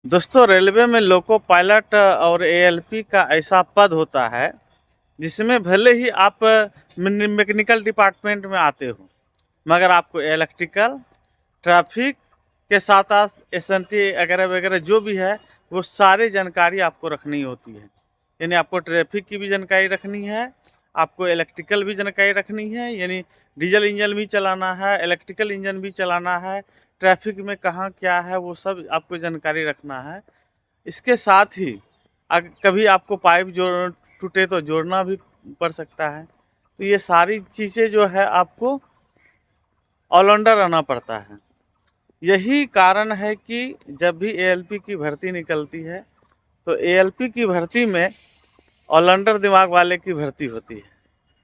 दोस्तों, रेलवे में loco pilot और एएलपी का ऐसा पद होता है जिसमें भले ही आप मैकेनिकल डिपार्टमेंट में आते हो, मगर आपको इलेक्ट्रिकल, ट्रैफिक के साथ साथ एसएनटी वगैरह वगैरह जो भी है वो सारी जानकारी आपको रखनी होती है। यानी आपको ट्रैफिक की भी जानकारी रखनी है, आपको इलेक्ट्रिकल भी जानकारी रखनी है, यानी डीजल इंजन भी चलाना है, इलेक्ट्रिकल इंजन भी चलाना है, ट्रैफिक में कहाँ क्या है वो सब आपको जानकारी रखना है। इसके साथ ही कभी आपको पाइप जोड़ टूटे तो जोड़ना भी पड़ सकता है। तो ये सारी चीज़ें जो है आपको ऑलराउंडर रहना पड़ता है। यही कारण है कि जब भी एएलपी की भर्ती निकलती है तो एएलपी की भर्ती में ऑलराउंडर दिमाग वाले की भर्ती होती है।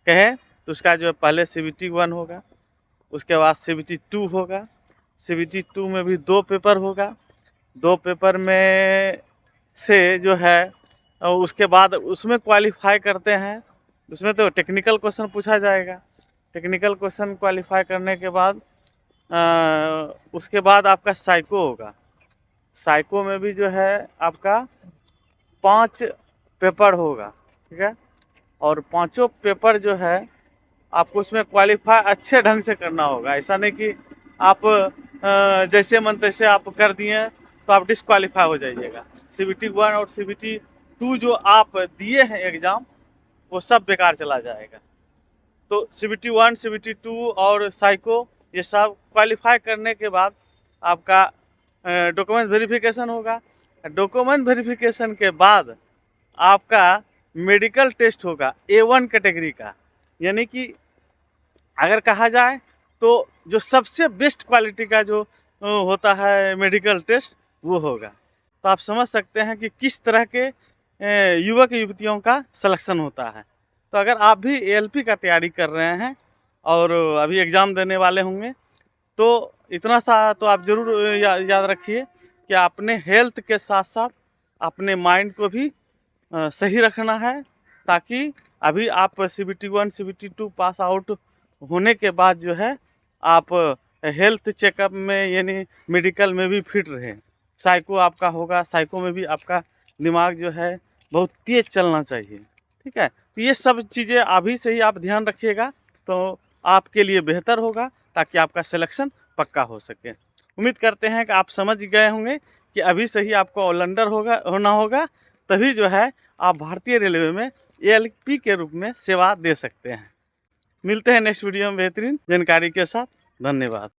कहें तो उसका जो पहले CBT 1 होगा, उसके बाद CBT 2 होगा, CBT 2 में भी 2 पेपर होगा, 2 पेपर में से जो है उसके बाद उसमें क्वालिफाई करते हैं। उसमें तो टेक्निकल क्वेश्चन पूछा जाएगा। टेक्निकल क्वेश्चन क्वालिफाई करने के बाद उसके बाद आपका साइको होगा। साइको में भी जो है आपका 5 पेपर होगा, ठीक है। और पांचों पेपर जो है आपको उसमें क्वालिफाई अच्छे ढंग से करना होगा। ऐसा नहीं कि आप जैसे मन तैसे आप कर दिए तो आप डिस्क्वालीफाई हो जाइएगा। CBT 1 और CBT 2 जो आप दिए हैं एग्ज़ाम, वो सब बेकार चला जाएगा। तो CBT 1, CBT 2 और साइको ये सब क्वालिफाई करने के बाद आपका डॉक्यूमेंट वेरिफिकेशन होगा। डॉक्यूमेंट वेरिफिकेशन के बाद आपका मेडिकल टेस्ट होगा A1 कैटेगरी का। यानी कि अगर कहा जाए तो जो सबसे बेस्ट क्वालिटी का जो होता है मेडिकल टेस्ट वो होगा। तो आप समझ सकते हैं कि किस तरह के युवक युवतियों का सिलेक्शन होता है। तो अगर आप भी एएलपी का तैयारी कर रहे हैं और अभी एग्ज़ाम देने वाले होंगे तो इतना सा तो आप ज़रूर याद रखिए कि अपने हेल्थ के साथ साथ अपने माइंड को भी सही रखना है, ताकि अभी आप CBT 1, CBT 2 पास आउट होने के बाद जो है आप हेल्थ चेकअप में यानी मेडिकल में भी फिट रहें। साइको आपका होगा, साइको में भी आपका दिमाग जो है बहुत तेज चलना चाहिए, ठीक है। तो ये सब चीज़ें अभी से ही आप ध्यान रखिएगा तो आपके लिए बेहतर होगा, ताकि आपका सिलेक्शन पक्का हो सके। उम्मीद करते हैं कि आप समझ गए होंगे कि अभी से ही आपको ऑलराउंडर होना होगा, तभी जो है आप भारतीय रेलवे में एएलपी के रूप में सेवा दे सकते हैं। मिलते हैं नेक्स्ट वीडियो में बेहतरीन जानकारी के साथ। धन्यवाद।